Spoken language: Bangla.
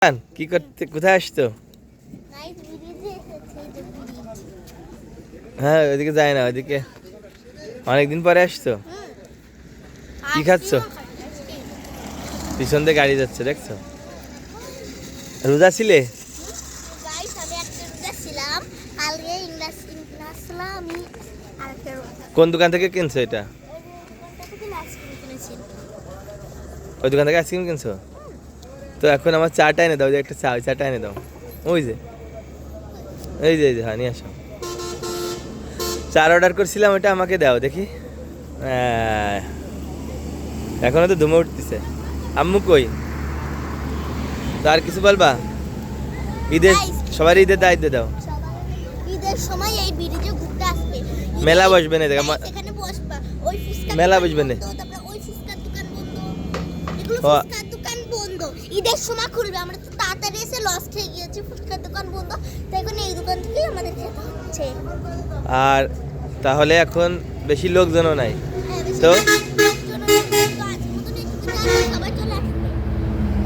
কি করতে কোথায় আসছো? হ্যাঁ ওইদিকে যায় না, ওইদিকে অনেকদিন পরে আসছো। কি খাচ্ছ? পিছন দিয়ে গাড়ি যাচ্ছে দেখছো? রোজা ছিলে? কোন দোকান থেকে কিনছো এটা? ওই দোকান থেকে আইসক্রিম কিনছো? তো এখন আমার চাটা এনে দাও, যে একটা চা, ওই চাটা এনে দাও। ওই যে এই যে হ্যাঁ নিয়ে আসো। চার অর্ডার করছিলাম, ওটা আমাকে দাও দেখি। এখনো তো ধুমে উঠতেছে। আম্মু কই? তো আর কিছু বলবা? ঈদের সবার ঈদের দায়িত্ব দাও। ঈদের সময় এই ব্রিজে ঘুরতে আসবে। মেলা বসবে না, এখানে বসবা। ওই ফুচকা মেলা বসবে না, তারপরে ওই ফুচকার দোকান বন্ধ। এগুলো ফুচকার দোকান বন্ধ। ঈদের সময় খুলবে। আমরা তো তাড়াতাড়ি এসে লস্ট হয়ে গিয়েছি, ফুচকার দোকান বন্ধ। তাই এখন এই দোকান থেকেই আমাদের খেতে হচ্ছে। আর তাহলে এখন বেশি লোকজনও নাই তো